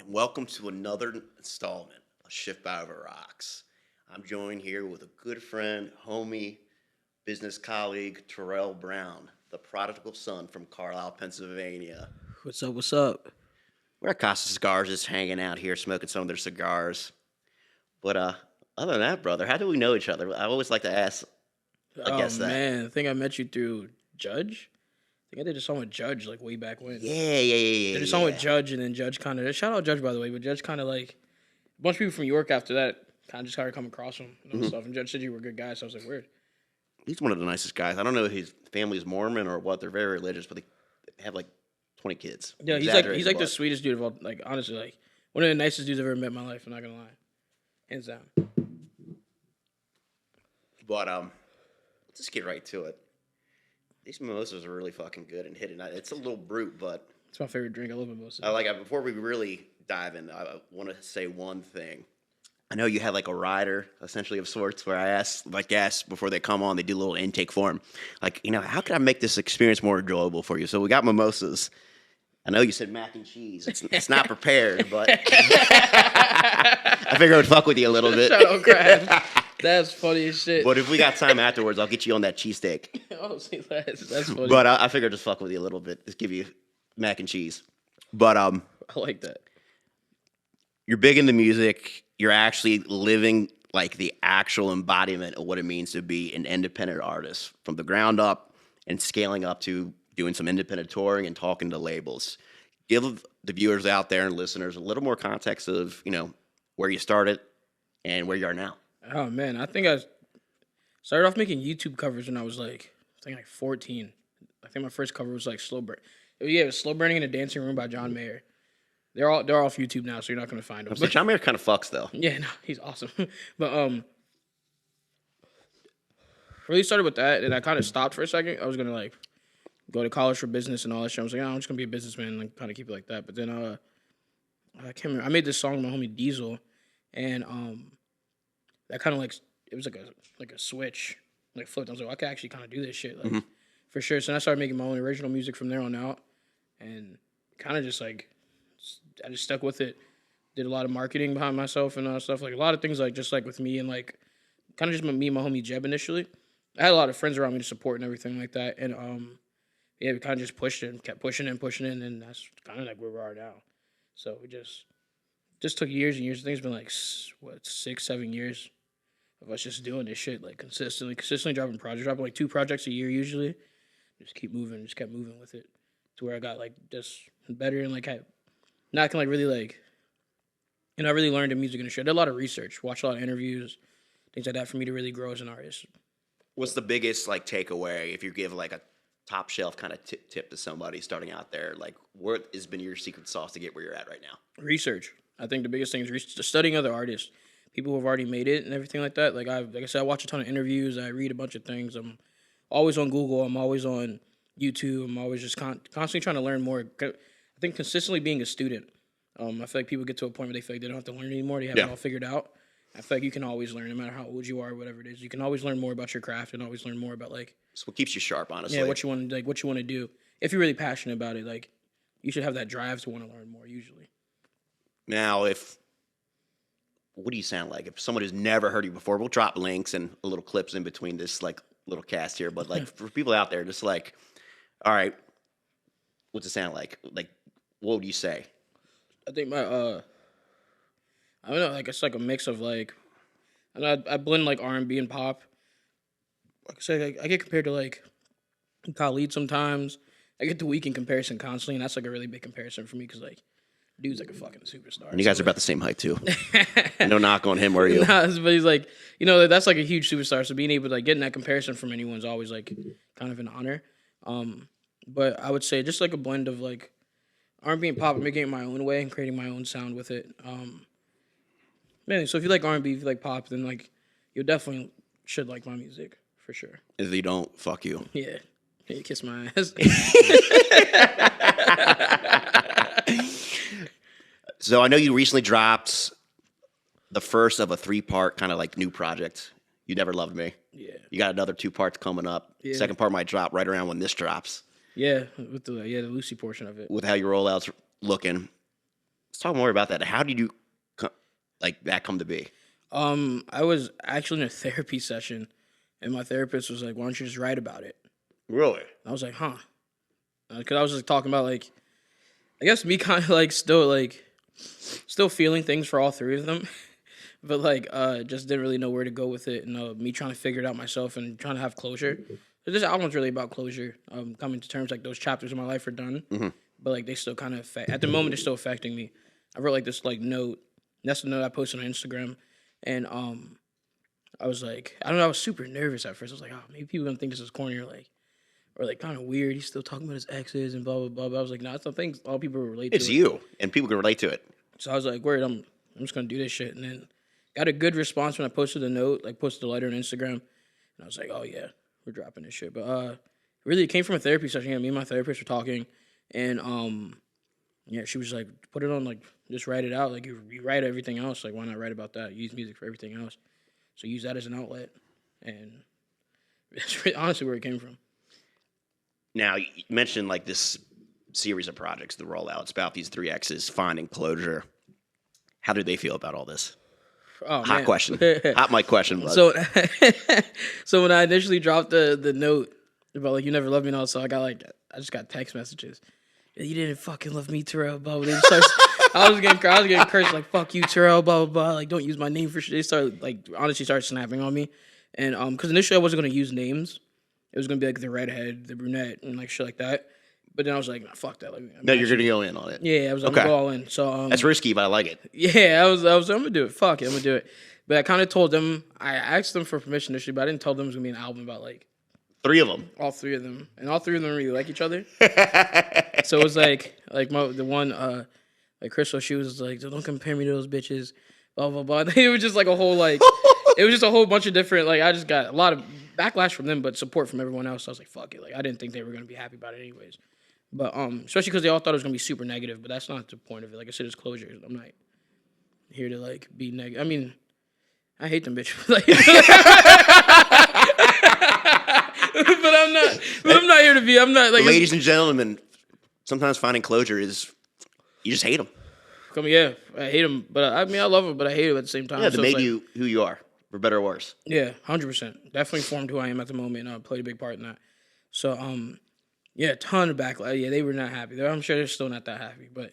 and welcome to another installment of Schiffbauer Rocks. I'm joined here with a good friend, homie, business colleague, Terrell Brown, the prodigal son from Carlisle, Pennsylvania. What's up? What's up? We're at Casa Cigars just hanging out here, smoking some of their cigars. But other than that, brother, how do we know each other? I always like to ask a guest that. Man, I think I met you through Judge. I think I did a song with Judge like way back when. Yeah. Did a song with Judge, and then Judge kind of shout out Judge by the way, but Judge kind of like a bunch of people from York after that kind of just started coming across him and all stuff. And Judge said you were a good guy, so I was like, weird. He's one of the nicest guys. I don't know if his family's Mormon or what. They're very religious, but they have like 20 kids. Yeah, he's like the sweetest dude of all. Like honestly, like one of the nicest dudes I've ever met in my life. I'm not gonna lie, hands down. But let's just get right to it. These mimosas are really fucking good and hitting. It's a little brute, but It's my favorite drink. I love mimosas. before we really dive in, I want to say one thing. I know you had like a rider, essentially of sorts, where I asked like guests before they come on, they do a little intake form, like how can I make this experience more enjoyable for you? So we got mimosas. I know you said mac and cheese. It's not prepared, but I figured I would fuck with you a little bit. Shout out Crab. That's funny as shit. But if we got time afterwards, I'll get you on that cheesesteak. Oh, see, that's funny. But I figured I'd just fuck with you a little bit. Just give you mac and cheese. But I like that. you're big into music. You're actually living like the actual embodiment of what it means to be an independent artist from the ground up and scaling up to doing some independent touring and talking to labels. Give the viewers out there and listeners a little more context of, where you started and where you are now. Oh man, I think I started off making YouTube covers when I was like 14. I think my first cover was like Slow Burn. Yeah, it was Slow Burning in a Dancing Room by John Mayer. They're off YouTube now, so you're not gonna find them. So John Mayer kind of fucks though. Yeah, no, he's awesome. But really started with that, and I kind of stopped for a second. I was gonna like go to college for business and all that shit. I was like, I'm just gonna be a businessman and like, kind of keep it like that. But then I can't remember. I made this song with my homie Diesel, and that kind of like it was like a switch, like flipped. I was like, I could actually kind of do this shit, like for sure. So then I started making my own original music from there on out, and kind of just like I just stuck with it. Did a lot of marketing behind myself and stuff, like a lot of things, like just like with me and like kind of just me and my homie Jeb initially. I had a lot of friends around me to support and everything like that, and yeah, we kind of just pushed it and kept pushing it, and and that's kind of like where we are now. So we just took years and years. I think it's been like 6-7 years of us just doing this shit like consistently dropping like 2 projects a year usually. Just kept moving with it to where I got like just better and like now I can like really like, I really learned the music industry. I did a lot of research, watched a lot of interviews, things like that for me to really grow as an artist. What's the biggest like takeaway if you give like a top shelf kind of tip to somebody starting out there? Like, what has been your secret sauce to get where you're at right now? Research. I think the biggest thing is studying other artists, people who have already made it and everything like that. Like I said, I watch a ton of interviews. I read a bunch of things. I'm always on Google. I'm always on YouTube. I'm always just constantly trying to learn more. I think consistently being a student. I feel like people get to a point where they feel like they don't have to learn anymore. They have it all figured out. I feel like you can always learn, no matter how old you are, whatever it is. You can always learn more about your craft and always learn more about like. It's what keeps you sharp, honestly. Yeah, what you want to do. If you're really passionate about it, like you should have that drive to want to learn more. Usually. Now, what do you sound like? If someone who's never heard you before, we'll drop links and little clips in between this like little cast here. But like for people out there, just like, all right, what's it sound like? Like, what would you say? I think my I don't know, like it's like a mix of like, and I blend like R&B and pop. Like I say, I get compared to like Khalid sometimes. I get the Weeknd comparison constantly, and that's like a really big comparison for me because like, dude's like a fucking superstar. And you guys are about the same height too. No knock on him, or you? Nah, but he's like, that's like a huge superstar. So being able to like getting that comparison from anyone's always like kind of an honor. But I would say just like a blend of like R&B and pop, I'm making it my own way and creating my own sound with it. Man, so if you like R&B, if you like pop, then like you definitely should like my music for sure. If you don't, fuck you. Yeah, you kiss my ass. So I know you recently dropped the first of a 3-part kind of like new project. You Never Loved Me. Yeah. You got another 2 parts coming up. Yeah. Second part might drop right around when this drops. Yeah, with the Lucy portion of it. With how your rollout's looking. talk more about that. How did you like that come to be? I was actually in a therapy session, and my therapist was like, "Why don't you just write about it?" Really? I was like, "Huh," because I was just talking about like, I guess me kind of like still feeling things for all three of them, but like just didn't really know where to go with it, and me trying to figure it out myself and trying to have closure. So this album's really about closure. Coming to terms like those chapters of my life are done, but like they still kind of at the moment they're still affecting me. I wrote like this like note. That's the note I posted on Instagram, and I was like, I don't know, I was super nervous at first. I was like, oh, maybe people gonna think this is corny or like kind of weird. He's still talking about his exes and blah blah blah. But I was like, nah, it's something all people relate to. It's you, and people can relate to it. So I was like, word, I'm just gonna do this shit, and then got a good response when I posted the note, like posted the letter on Instagram, and I was like, oh yeah, we're dropping this shit. But really, it came from a therapy session. Yeah, me and my therapist were talking, and yeah, she was like, put it on, like, just write it out. Like, you write everything else. Like, why not write about that? Use music for everything else. So use that as an outlet. And that's really, honestly where it came from. Now, you mentioned, like, this series of projects, the rollout. It's about these three exes finding closure. How did they feel about all this? Oh, Hot man. question. Hot mic question. Bud. So when I initially dropped the note about, like, you never loved me and all, so I just got text messages. You didn't fucking love me, Terrell, blah, blah, blah. I was getting cursed, like, fuck you, Terrell, blah, blah, blah. Like, don't use my name for shit. They started, like, honestly started snapping on me. And, because initially I wasn't going to use names. It was going to be, like, the redhead, the brunette, and, like, shit like that. But then I was like, nah, fuck that. Like, no, you're going to go in on it. Yeah, I was like, I'm going to go all in. So, that's risky, but I like it. Yeah, I was like, I'm going to do it. Fuck it, I'm going to do it. But I kind of told them, I asked them for permission initially, but I didn't tell them it was going to be an album about, like, three of them. All three of them. And all three of them really like each other. So it was like the one, like Crystal, she was like, don't compare me to those bitches, blah, blah, blah. It was just like a whole, like, it was just a whole bunch of different, like, I just got a lot of backlash from them, but support from everyone else. So I was like, fuck it. Like, I didn't think they were going to be happy about it anyways. But, especially because they all thought it was going to be super negative, but that's not the point of it. Like I said, it's closure. I'm not here to, like, be negative. I mean, I hate them bitches. Like, but I'm not here to be. I'm not like. Ladies and gentlemen, sometimes finding closure is you just hate them. I mean, yeah, I hate them, but I mean, I love them, but I hate them at the same time. Yeah, they made you who you are, for better or worse. Yeah, 100%. Definitely formed who I am at the moment, and played a big part in that. So, yeah, a ton of backlash. Yeah, they were not happy. I'm sure they're still not that happy, but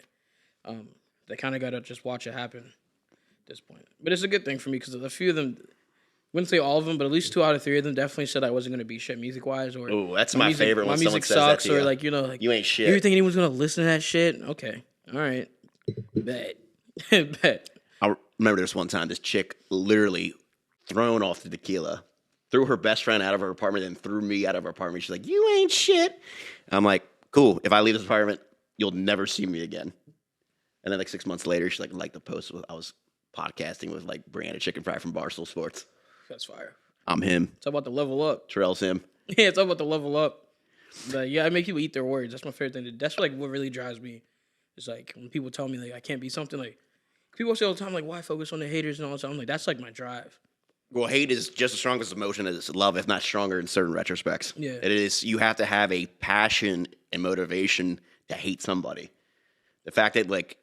they kind of got to just watch it happen at this point. But it's a good thing for me because a few of them. Wouldn't say all of them, but at least 2 out of 3 of them definitely said I wasn't going to be shit music-wise. Or oh, that's my favorite when someone says that to you. Or like, you know, like, you ain't shit. You think anyone's going to listen to that shit? Okay. All right. Bet. Bet. I remember this one time, this chick literally thrown off the tequila, threw her best friend out of her apartment and threw me out of her apartment. She's like, you ain't shit. I'm like, cool. If I leave this apartment, you'll never see me again. And then like 6 months later, she liked the post. I was podcasting with like Brianna Chicken Fry from Barstool Sports. That's fire. I'm him. It's all about the level up. Terrell's him. Yeah, it's all about the level up. But yeah, I make people eat their words. That's my favorite thing. That's like what really drives me. It's like when people tell me like I can't be something, like people say all the time like why focus on the haters and all that stuff. I'm like that's like my drive. Well, hate is just as strong as emotion as love, if not stronger in certain retrospects. Yeah. It is. You have to have a passion and motivation to hate somebody. The fact that like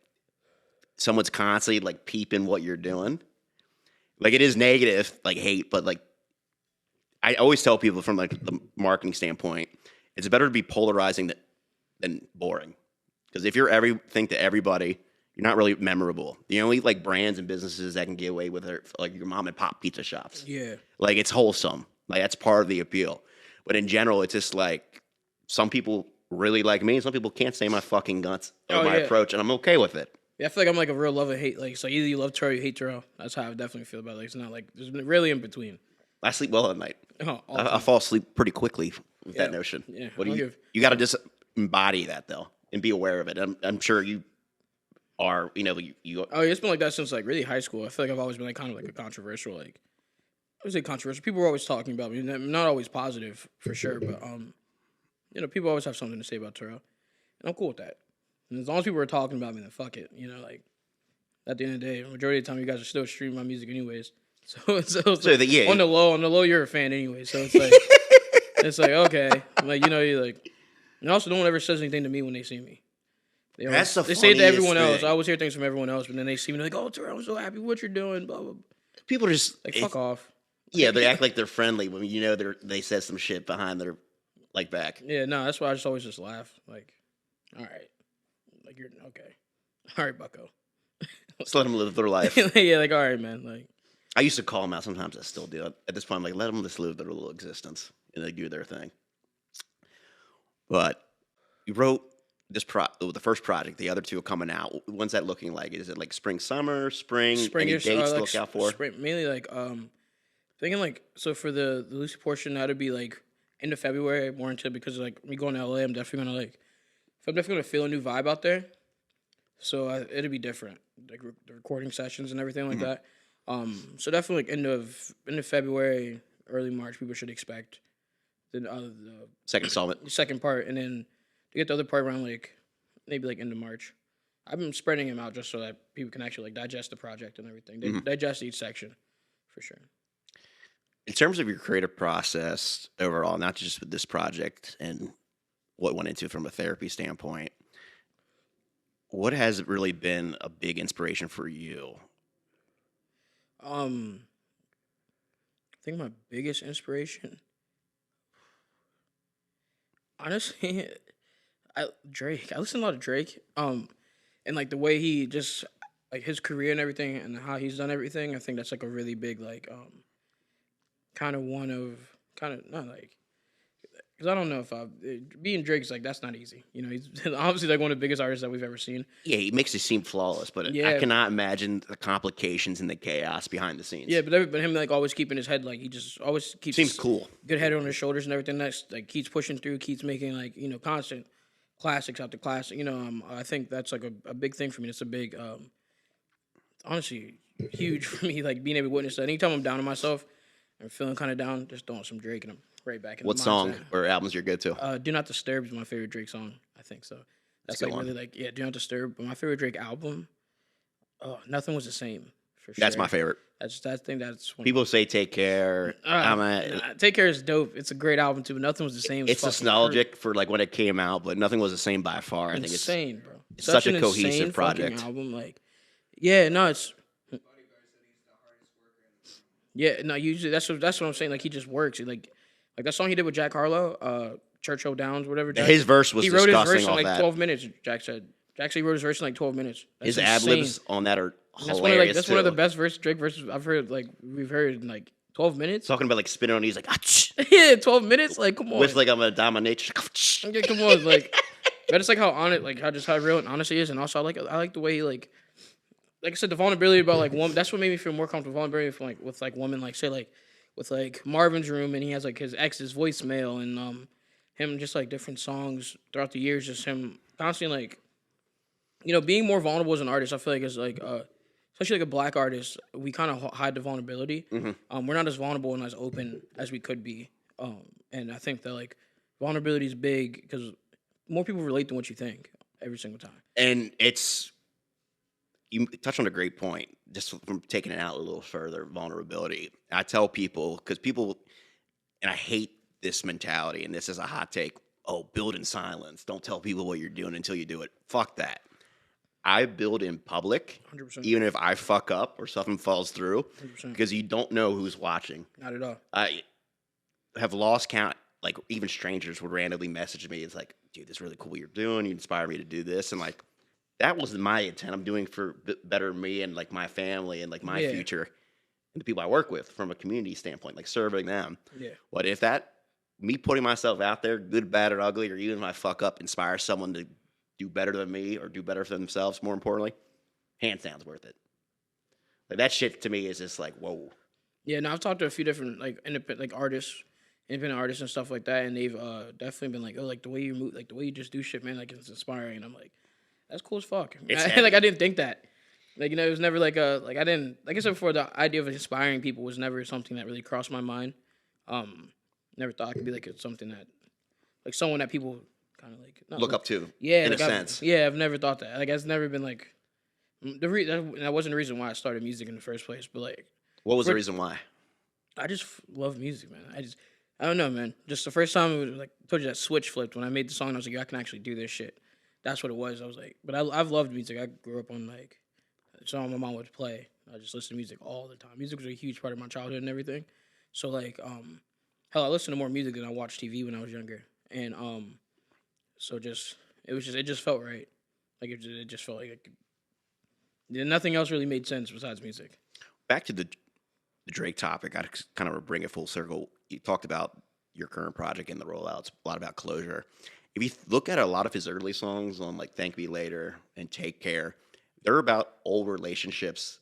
someone's constantly like peeping what you're doing. Like, it is negative, like, hate, but, like, I always tell people from, like, the marketing standpoint, it's better to be polarizing than boring. Because if you're everything to everybody, you're not really memorable. The only, like, brands and businesses that can get away with it, like, your mom and pop pizza shops. Yeah. Like, it's wholesome. Like, that's part of the appeal. But in general, it's just, like, some people really like me, and some people can't say my fucking guts or my approach, and I'm okay with it. Yeah, I feel like I'm like a real love and hate. Like, so either you love Terrell or you hate Terrell. That's how I definitely feel about it. Like, it's not like there's really in between. I sleep well at night. Oh, I fall asleep pretty quickly with that notion. Yeah. What do you got to just embody that though and be aware of it. I'm sure you are. You know, you. Oh, it's been like that since like really high school. I feel like I've always been like kind of like a controversial like. I would say controversial. People were always talking about me. Not always positive for sure, but you know, people always have something to say about Terrell, and I'm cool with that. And as long as people are talking about me, then fuck it. You know, like, at the end of the day, the majority of the time, you guys are still streaming my music anyways. So like, on the low, you're a fan anyway. So it's like, it's like, okay. Like, you know, you're like, and also no one ever says anything to me when they see me. That's the they say it to everyone funniest else. thing. I always hear things from everyone else, but then they see me like, "Oh, Terrell, I'm so happy what you're doing." Blah blah. Blah. People just Like, fuck off. Yeah, they act like they're friendly when they said some shit behind their like back. Yeah, no, that's why I just always just laugh. Like, all right, like you're okay. All right, Bucko. Just let them live their life. Yeah, like all right, man. Like, I used to call them out. Sometimes I still do. At this point, I'm like, let them just live their little existence and they do their thing. But you wrote the first project. The other two are coming out. When's that looking like? Is it like spring, summer, spring? Any dates to like, look out for? spring, mainly like thinking like so for the Lucy portion that'd be like end of February more into because like me going to LA, I'm definitely gonna feel a new vibe out there. So it'll be different, like the recording sessions and everything like that. So definitely like end of February, early March, people should expect the Second installment. second part, and then to get the other part around like maybe like end of March. I've been spreading them out just so that people can actually like digest the project and everything. They digest each section, for sure. In terms of your creative process overall, not just with this project and what went into it from a therapy standpoint, what has really been a big inspiration for you? I think my biggest inspiration, honestly, Drake. I listen to a lot of Drake. And like the way he just like his career and everything and how he's done everything. I think that's like a really big like kind of not like. Because I don't know if being Drake is like that's not easy. You know, he's obviously like one of the biggest artists that we've ever seen. Yeah, he makes it seem flawless, but Yeah. I cannot imagine the complications and the chaos behind the scenes. Yeah, but him like always keeping his head like he just always keeps Seems cool. good head on his shoulders and everything. That's like keeps pushing through, keeps making like constant classics after classic. I think that's like a big thing for me. It's a big, honestly, huge for me. Like being able to witness that. Anytime I'm down on myself, I'm feeling kind of down, just throwing some Drake and I'm right back in What the song mindset. or albums you're good to? Do Not Disturb is my favorite Drake song. I think so. That's a good like one. really like Do Not Disturb. But my favorite Drake album, Nothing Was the Same. For sure. That's my favorite. I think that's one. People say Take Care. Take Care is dope. It's a great album too. But Nothing Was the Same. It's nostalgic for like when it came out, but Nothing Was the Same by far. I think Insane, bro. it's such a an cohesive insane project. fucking album, like, yeah, no, it's. Yeah, no. Usually that's what I'm saying. Like he just works. Like that song he did with Jack Harlow, Churchill Downs, whatever. Jack, His verse was he wrote his disgusting verse in off like that. 12 minutes. Jack said he wrote his verse in like 12 minutes. That's His ad insane. libs on that are That's hilarious. one of the best Drake verses I've heard. Like we've heard in like 12 minutes. Talking about like spinning on knees, like Yeah, 12 minutes. Like come on. with like I'm a dominatrix. Yeah, come on, like, but it's like how honest, like how real and honest he is, and also I like the way he like I said, the vulnerability about like woman. That's what made me feel more comfortable. Vulnerability from, like with like women, like say like with like Marvin's Room, and he has like his ex's voicemail, and him just like different songs throughout the years, just him constantly like, being more vulnerable as an artist. I feel like is like especially like a black artist, we kind of hide the vulnerability. Mm-hmm. We're not as vulnerable and as open as we could be, and I think that like vulnerability is big because more people relate than what you think every single time. And you touched on a great point, just from taking it out a little further, vulnerability. I tell people, because people, and I hate this mentality, and this is a hot take, build in silence. Don't tell people what you're doing until you do it. Fuck that. I build in public, 100%. even if I fuck up or something falls through, 100%. because you don't know who's watching. Not at all. I have lost count. Like, even strangers would randomly message me. It's like, dude, this is really cool what you're doing. You inspire me to do this. And, like, that wasn't my intent. I'm doing for better me and, like, my family and, like, my future and the people I work with from a community standpoint, like, serving them. Yeah. What if me putting myself out there, good, bad, or ugly, or even if I fuck up, inspires someone to do better than me or do better for themselves, more importantly, hands down, it's worth it. Like, that shit to me is just like, whoa. Yeah, no, I've talked to a few different, like, independent artists and stuff like that, and they've definitely been like, like, the way you move, like, the way you just do shit, man, like, it's inspiring. And I'm like, that's cool as fuck. Like, I didn't think that. Like, it was never like I didn't, like I said before, the idea of inspiring people was never something that really crossed my mind. Never thought I could be like something that, like, someone that people kind of like Look up to, yeah, in like a sense. I've never thought that. Like, it's never been like that wasn't the reason why I started music in the first place. But like, What was the reason why? I just love music, man. I don't know, man. Just the first time, it was like I told you, that switch flipped when I made the song. I was like, I can actually do this shit. that's what it was. I was like, but I've loved music. I grew up on like a song my mom would play. I just listened to music all the time. Music was a huge part of my childhood and everything. So like, hell, I listened to more music than I watched TV when I was younger. And so it just felt right. Like it just felt like nothing else really made sense besides music. Back to the Drake topic, I kind of bring it full circle. You talked about your current project and the rollouts, a lot about closure. If you look at a lot of his early songs on like Thank Me Later and Take Care, they're about old relationships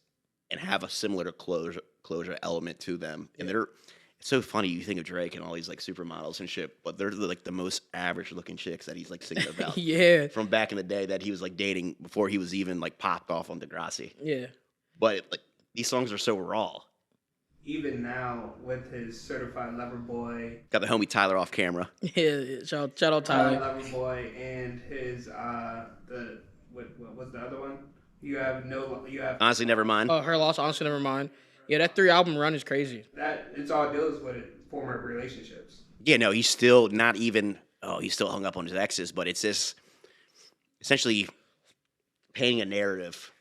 and have a similar closure element to them. And it's so funny, you think of Drake and all these like supermodels and shit, but they're like the most average looking chicks that he's like singing about. Yeah. From back in the day that he was like dating before he was even like popped off on Degrassi. Yeah. But like these songs are so raw. Even now with his Certified Lover Boy, Got the homie Tyler off camera. Yeah. Shout out Tyler. Lover Boy, and his what was the other one? You have Honestly, never mind. Oh, Her Loss, Honestly Never Mind. Yeah, that 3-album run is crazy. that. It's all deals with former relationships. Yeah, no, he's still not even. Oh, he's still hung up on his exes, but it's this essentially painting a narrative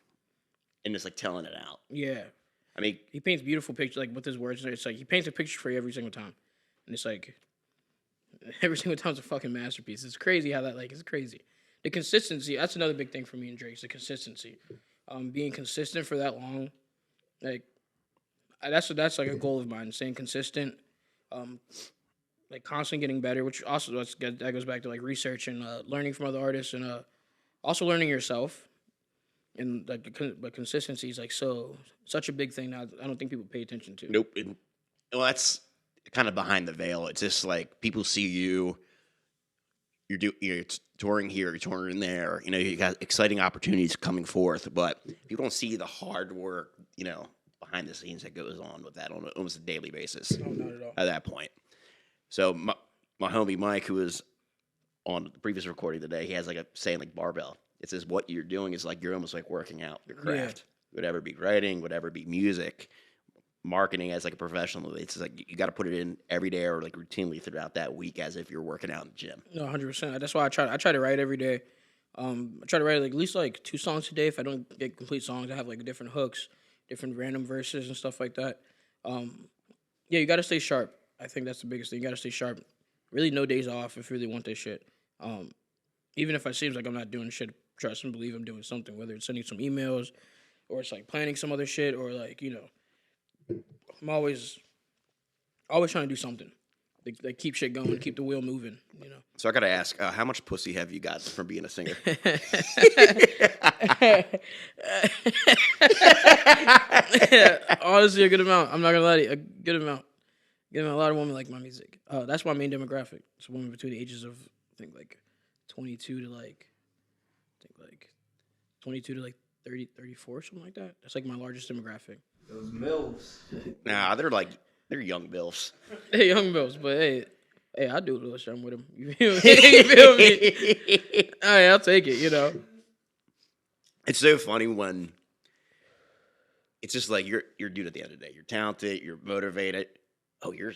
and just like telling it out. Yeah. I mean, He paints beautiful pictures, like with his words. It's like he paints a picture for you every single time, and it's like every single time's a fucking masterpiece. It's crazy how that it's crazy. The consistency. That's another big thing for me and Drake's the consistency. Being consistent for that long, like that's like a goal of mine. Staying consistent, like constantly getting better. Which also that goes back to like research and learning from other artists and also learning yourself. And like, but consistency is like such a big thing that I don't think people pay attention to. nope. Well, that's kind of behind the veil. It's just like people see you. You're touring here, you're touring there. You know, you got exciting opportunities coming forth, but you don't see the hard work, behind the scenes that goes on with that on almost a daily basis. No, not at all. At that point. So my homie Mike, who was on the previous recording today, he has like a saying like barbell. It says what you're doing is like you're almost like working out your craft. Yeah. Whatever be writing, whatever be music, marketing as like a professional. It's like you got to put it in every day or like routinely throughout that week as if you're working out in the gym. No, 100%. That's why I try to write every day. I try to write like at least like 2 songs a day. If I don't get complete songs, I have like different hooks, different random verses and stuff like that. Yeah, you got to stay sharp. I think that's the biggest thing. You got to stay sharp. Really, no days off if you really want this shit. Even if it seems like I'm not doing shit, trust and believe I'm doing something. Whether it's sending some emails, or it's like planning some other shit, or like I'm always trying to do something. Like keep shit going, keep the wheel moving. So I got to ask, how much pussy have you got from being a singer? Honestly, a good amount. I'm not gonna lie to you, a good amount. A lot of women like my music. That's my main demographic. It's women between the ages of I think like 22 to like 30, 34, something like that. That's like my largest demographic. Those MILFs. Nah, they're young bills. Hey, young bills, but hey, I do a little something with them. You feel me? All right, I'll take it. It's so funny when it's just like you're dude at the end of the day. You're talented. You're motivated. Oh, you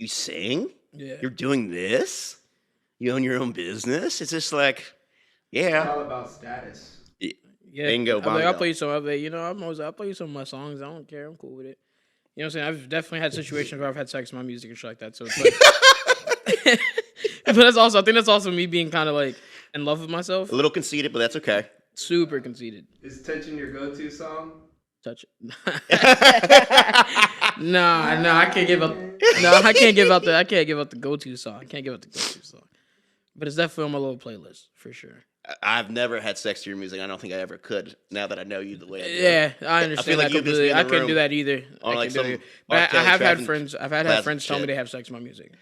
sing? Yeah. You're doing this? You own your own business? It's just like, yeah. It's all about status. Yeah. Bingo, bongo. I'll play you some of it. I'll play you some of my songs. I don't care. I'm cool with it. You know what I'm saying? I've definitely had situations where I've had sex with my music and shit like that. So it's like, but I think that's also me being kind of like in love with myself. A little conceited, but that's okay. Super conceited. Is Touching your go-to song? Touch it. Nah, I can't give up. No, I can't give out the go-to song. I can't give out the go-to song. But it's definitely on my little playlist for sure. I've never had sex to your music. I don't think I ever could. Now that I know you the way I do. Yeah, I understand. I feel like that you'd just be completely. in I the couldn't do room that either. on like some But I have had Travis friends. I've had Plastic friends tell me shit. they have sex with my music.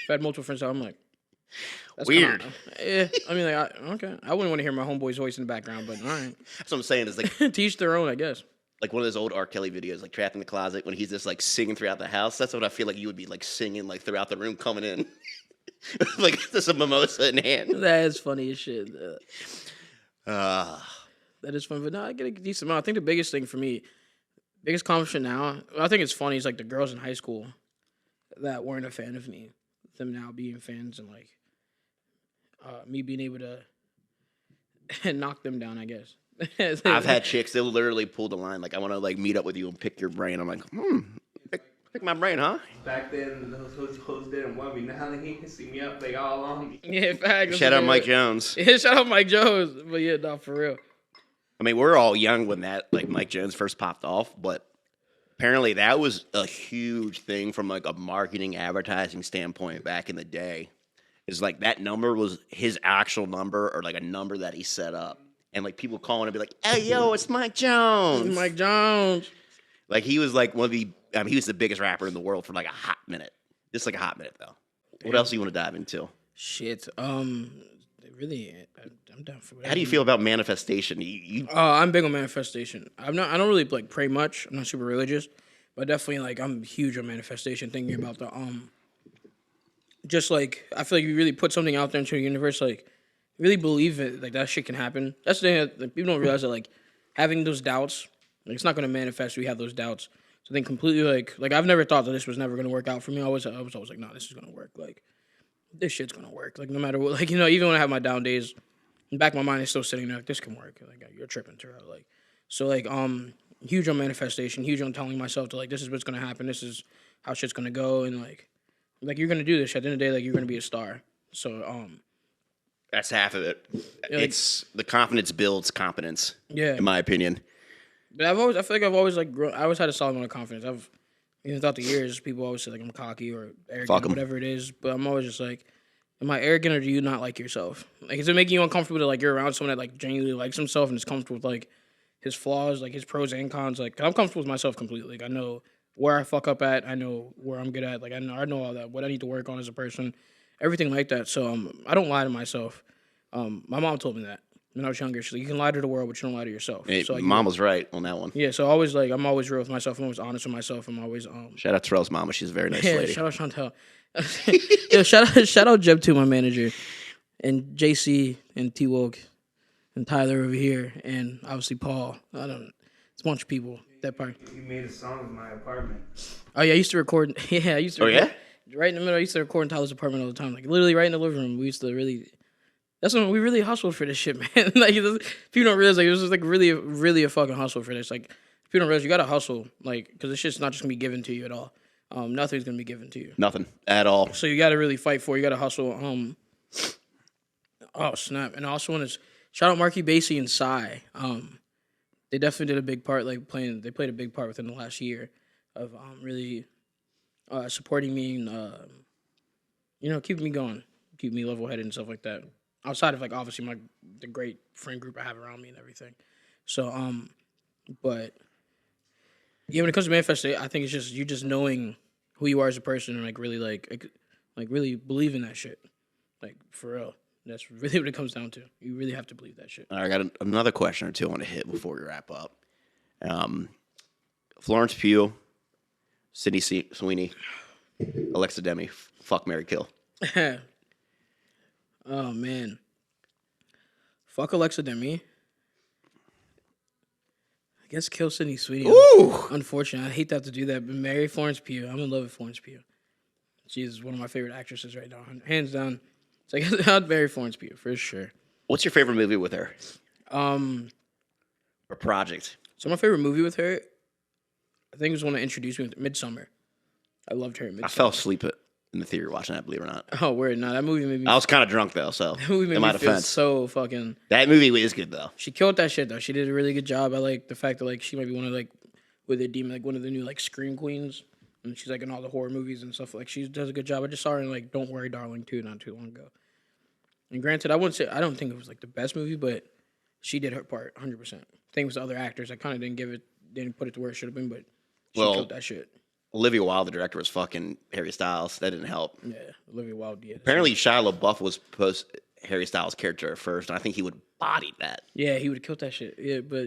I've had multiple friends tell I'm like, that's Weird. Yeah, I mean, like, okay. I wouldn't want to hear my homeboy's voice in the background, but all right. That's what I'm saying. Is like To each their own, I guess. like one of those old R. Kelly videos, like Trapped in the Closet, when he's just like singing throughout the house. That's what I feel like you would be like singing like throughout the room coming in. Like just a mimosa in hand. That is funny as shit. Uh, That is fun, but no, I get a decent amount. I think the biggest thing for me, biggest accomplishment now, I think it's funny, is like the girls in high school that weren't a fan of me, them now being fans and like, me being able to knock them down, I guess. I've had chicks that literally pull the line. Like, I want to like meet up with you and pick your brain. I'm like, pick my brain, huh? Back then, those hoes didn't want me. Now they can see me up like all along me. Yeah, facts. Shout out Mike Jones. Yeah, shout out Mike Jones. But yeah, no, for real. I mean, we're all young when that like Mike Jones first popped off, but apparently that was a huge thing from like a marketing advertising standpoint back in the day. Is like that number was his actual number or like a number that he set up. And like people calling and be like, "Hey, yo, it's Mike Jones." Mike Jones. Like he was like one of the, he was the biggest rapper in the world for like a hot minute. Just like a hot minute though. What else do you want to dive into? Shit. Really, I'm down for whatever. How do you feel about manifestation? I'm big on manifestation. I don't really like pray much. I'm not super religious, but definitely like I'm huge on manifestation. Thinking about the just like I feel like you really put something out there into the universe, like really believe it, like that shit can happen. That's the thing that like, people don't realize that like having those doubts, like it's not gonna manifest. We have those doubts. So I think completely like I've never thought that this was never gonna work out for me. I was always like, no, this is gonna work. Like this shit's gonna work. Like no matter what, like even when I have my down days, in the back of my mind is still sitting there like this can work. Like you're tripping, Terrell. Like so like huge on manifestation, huge on telling myself to like this is what's gonna happen. This is how shit's gonna go, and like you're gonna do this. At the end of the day, like you're gonna be a star. So that's half of it. Yeah, It's the confidence builds competence. Yeah, in my opinion. But I feel like I've always like I always had a solid amount of confidence. I've even throughout the years, people always say like I'm cocky or arrogant, or whatever it is. But I'm always just like, am I arrogant or do you not like yourself? Like, is it making you uncomfortable to like you're around someone that like genuinely likes himself and is comfortable with like his flaws, like his pros and cons? Like, 'cause I'm comfortable with myself completely. Like, I know where I fuck up at. I know where I'm good at. Like, I know all that. What I need to work on as a person, everything like that. So I don't lie to myself. My mom told me that when I was younger. She's like, you can lie to the world, but you don't lie to yourself. Hey, so like, mom was right on that one. Yeah, so always like I'm always real with myself. I'm always honest with myself. I'm always Shout out Terrell's mama. She's a very nice lady. Shout out Chantel. Yo, shout out Jeb too, my manager, and JC and T Woke and Tyler over here, and obviously Paul. It's a bunch of people. That part. You made a song in my apartment. Oh yeah, I used to record. Yeah, I used to. Oh record, yeah. Right in the middle, I used to record in Tyler's apartment all the time. Like literally right in the living room. We used to really. That's when we really hustled for this shit, man. Like people don't realize like it was just like really a fucking hustle for this. Like people don't realize you gotta hustle, like because this shit's not just gonna be given to you at all. Nothing's gonna be given to you. Nothing at all. So you gotta really fight for it. You gotta hustle. Oh snap! And I also want to shout out Marc E, Bassy, and Psy. They definitely did a big part. Like they played a big part within the last year of really supporting me and keeping me going, keeping me level headed and stuff like that. Outside of like obviously the great friend group I have around me and everything. So but yeah, when it comes to manifesting, I think it's just you just knowing who you are as a person and like really like really believe in that shit. Like for real. That's really what it comes down to. You really have to believe that shit. All right, I got another question or two I want to hit before we wrap up. Florence Pugh, Sydney Sweeney, Alexa Demi, fuck, marry, kill. Oh man, fuck Alexa Demi. I guess kill Sydney Sweeney. Ooh. Unfortunately, I hate to have to do that, but marry Florence Pugh. I'm in love with Florence Pugh. She's one of my favorite actresses right now, hands down. So I guess I'd marry Florence Pugh for sure. What's your favorite movie with her? Or project? So my favorite movie with her, I think it was one that introduced me to Midsommar. I loved her in Midsommar. I fell asleep in the theater watching that, believe it or not. Oh, weird. No, that movie made me... I was kind of drunk, though, so that movie made in my me feel defense. so fucking... That movie is good, though. She killed that shit, though. She did a really good job. I like the fact that, like, she might be one of, like, with a demon, like, one of the new, like, Scream Queens. And she's, like, in all the horror movies and stuff. Like, she does a good job. I just saw her in, like, Don't Worry, Darling, too, not too long ago. And granted, I don't think it was, like, the best movie, but she did her part 100%. I think it was the other actors. I kind of didn't put it to where it should have been, but she killed that shit. Olivia Wilde, the director, was fucking Harry Styles. That didn't help. Yeah, Olivia Wilde, yeah. Apparently, Shia LaBeouf was supposed Harry Styles' character at first, and I think he would body that. Yeah, he would have killed that shit. Yeah, but,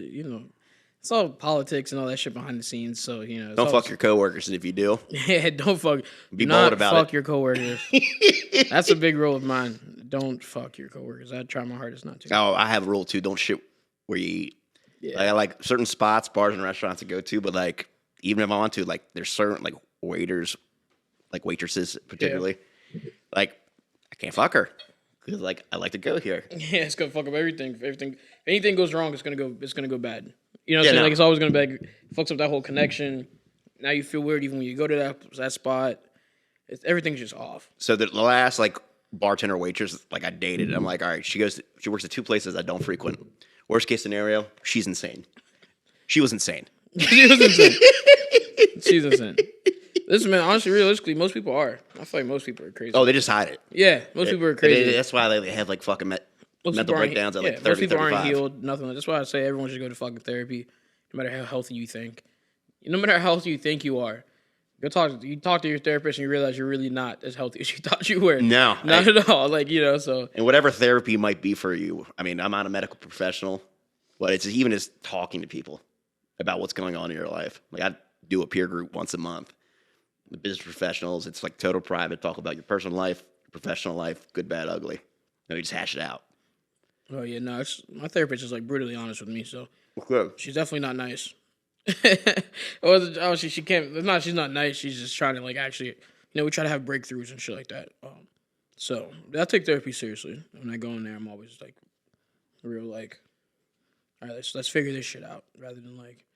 it's all politics and all that shit behind the scenes, so, Don't fuck your coworkers, and if you do... Yeah, don't fuck... Be bold about fuck it. your coworkers. That's a big rule of mine. Don't fuck your coworkers. I try my hardest not to. Oh, I have a rule, too. Don't shit where you eat. Yeah. I like certain spots, bars, and restaurants to go to, but, like, even if I want to, like, there's certain, like, waiters, like waitresses particularly, like, I can't fuck her Because like I like to go here. Yeah, it's gonna fuck up everything. If anything goes wrong, it's gonna go bad. You know what I'm Yeah, saying? no. Like it's always gonna be like, fucks up that whole connection. Now you feel weird even when you go to that spot. Everything's just off. So the last like bartender waitress like I dated, I'm like, all right, she works at 2 places I don't frequent. Worst case scenario, she's insane. She was insane. She was insane. She's insane. Listen, man, honestly, realistically, most people are. I feel like most people are crazy. Oh, they just hide it. Yeah, most people are crazy. That's why they have like fucking Most mental people aren't- breakdowns at like yeah, 30, most people 35. aren't healed, nothing. That's why I say everyone should go to fucking therapy, no matter how healthy you think. No matter how healthy you think you are. You talk to your therapist and you realize you're really not as healthy as you thought you were. No. Not at all. Like, so. And whatever therapy might be for you, I mean, I'm not a medical professional, but it's even just talking to people about what's going on in your life. Like I do a peer group once a month. The business professionals, it's like total private. Talk about your personal life, your professional life, good, bad, ugly. And we just hash it out. Oh, yeah, no. My therapist is, like, brutally honest with me, so. Good. She's definitely not nice. She can't. It's not. She's not nice. She's just trying to like actually. We try to have breakthroughs and shit like that. So I take therapy seriously. When I go in there, I'm always like, real like, all right, let's figure this shit out, rather than like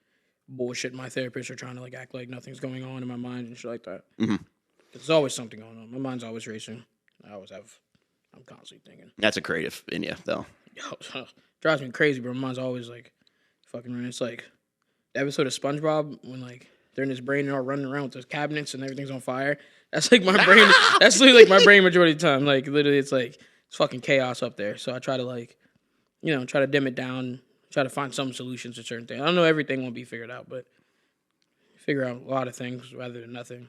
bullshit my therapist or trying to like act like nothing's going on in my mind and shit like that. Mm-hmm. There's always something going on. My mind's always racing. I'm constantly thinking. That's a creative in you, though. Drives me crazy, bro. My mind's always like fucking running. It's like the episode of SpongeBob when like they're in his brain and all running around with those cabinets and everything's on fire. That's like my brain. That's literally like my brain majority of the time. Like literally, it's fucking chaos up there. So I try to like, try to dim it down. Try to find some solutions to certain things. I don't know everything won't be figured out, but figure out a lot of things rather than nothing.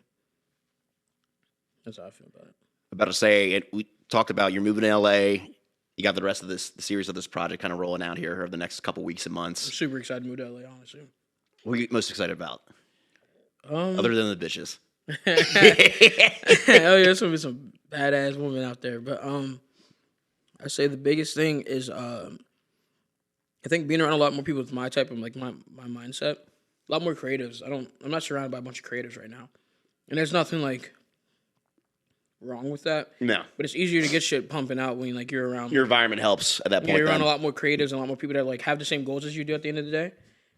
That's how I feel about it. About to say, we talked about you're moving to LA. You got the rest of the series of this project kind of rolling out here over the next couple weeks and I'm months. super excited to move to LA, honestly. What are you most excited about? Other than the bitches. Oh yeah, there's gonna be some badass women out there. But I say the biggest thing is I think being around a lot more people with my type of like my mindset. A lot more creatives. I'm not surrounded by a bunch of creatives right now. And there's nothing like wrong with that. No. But it's easier to get shit pumping out when like you're around Your environment helps at that point. you're around then. a lot more creatives and a lot more people that like have the same goals as you do at the end of the day.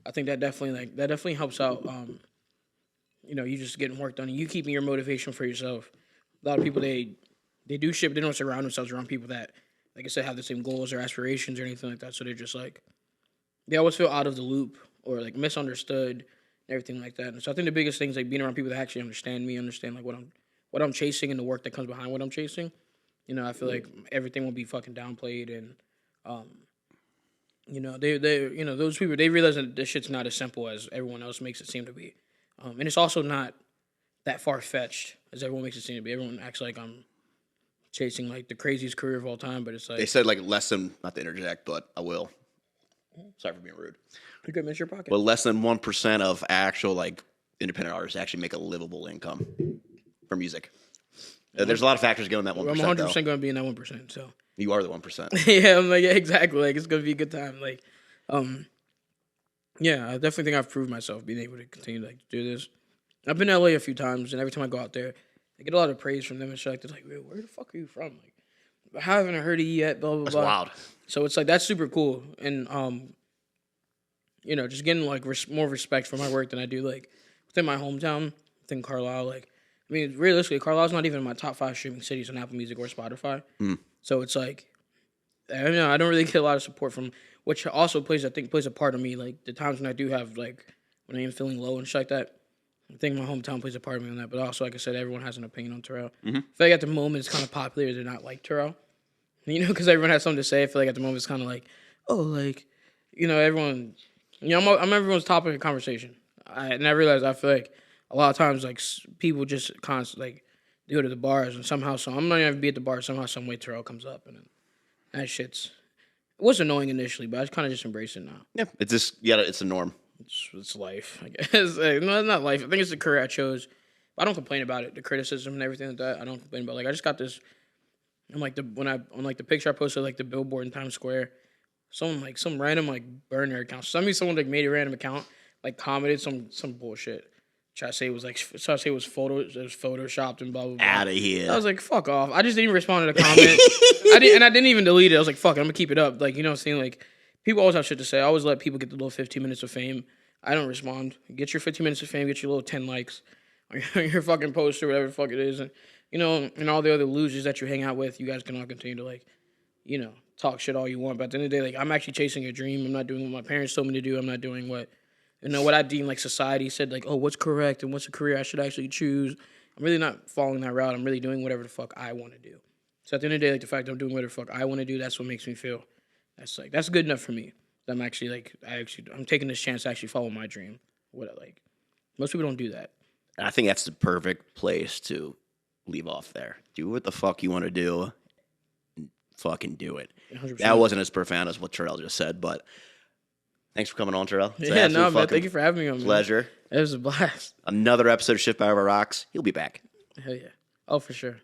I think that definitely helps out. You just getting work done and you keeping your motivation for yourself. A lot of people they do shit, but they don't surround themselves around people that, like I said, have the same goals or aspirations or anything like that. So they're just like they always feel out of the loop or like misunderstood and everything like that. And so I think the biggest thing is like being around people that actually understand me, understand like what I'm chasing and the work that comes behind what I'm chasing. I feel like everything will be fucking downplayed and those people, they realize that this shit's not as simple as everyone else makes it seem to be. And it's also not that far-fetched as everyone makes it seem to be. Everyone acts like I'm chasing, like, the craziest career of all time, but it's like... They said, like, less than, not to interject, but I will. Sorry for being rude. You could miss your pocket. But less than 1% of actual, like, independent artists actually make a livable income for music. There's a lot of factors going in that 1%, I'm 100% though. going to be in that 1%, so... You are the 1%. Yeah, I'm like, yeah, exactly. Like, it's going to be a good time. Like, yeah, I definitely think I've proved myself being able to continue to like do this. I've been to LA a few times, and every time I go out there, I get a lot of praise from them and shit. They're like, where the fuck are you from? Like, I haven't heard of you yet, blah, blah, That's blah. wild. So it's like, that's super cool. And, just getting like more respect for my work than I do like within my hometown, within Carlisle. Like, I mean, realistically, Carlisle's not even in my top 5 streaming cities on Apple Music or Spotify. So it's like, I don't really get a lot of support from, which also plays a part of me. Like, the times when I do have, like, when I am feeling low and shit like that, I think my hometown plays a part of me on that. But also, like I said, everyone has an opinion on Terrell. I feel like at the moment it's kind of popular to not like Terrell. Because everyone has something to say. I feel like at the moment it's kind of like, oh, like, everyone, I'm everyone's topic of conversation. And I realize I feel like a lot of times, like, people just constantly, like, they go to the bars and somehow, I'm not even be at the bar, somehow, some way Terrell comes up. And that shit's, it was annoying initially, but I kind of just embrace it now. Yeah, it's just, it's a norm. It's life, I guess. Like, no, it's not life. I think it's the career I chose. I don't complain about it, the criticism and everything like that. I don't complain about it. Like, I just got this, I'm like, on the picture I posted, like, the billboard in Times Square, some random, like, burner account. Someone, like, made a random account, like, commented some bullshit. try to say it was photoshopped and blah blah blah. Out of here. I was like, fuck off. I just didn't respond to the comment. I didn't even delete it. I was like, fuck it, I'm gonna keep it up. Like, you know what I'm saying? Like, people always have shit to say. I always let people get the little 15 minutes of fame. I don't respond. Get your 15 minutes of fame, get your little 10 likes on your fucking post or whatever the fuck it is. And, you know, and all the other losers that you hang out with, you guys can all continue to, like, you know, talk shit all you want. But at the end of the day, like, I'm actually chasing a dream. I'm not doing what my parents told me to do. I'm not doing what, you know, what I deem like society said, like, oh, what's correct and what's a career I should actually choose. I'm really not following that route. I'm really doing whatever the fuck I want to do. So at the end of the day, like, the fact that I'm doing whatever the fuck I want to do, that's what makes me feel. That's good enough for me. I'm actually, like, I'm taking this chance to actually follow my dream. Most people don't do that. I think that's the perfect place to leave off there. Do what the fuck you want to do. And fucking do it. 100%. That wasn't as profound as what Terrell just said, but thanks for coming on, Terrell. It's an Yeah, absolute no, man. fucking Thank you for having me on, man. pleasure. It was a blast. Another episode of Schiffbauer Rocks. He'll be back. Hell yeah. Oh, for sure.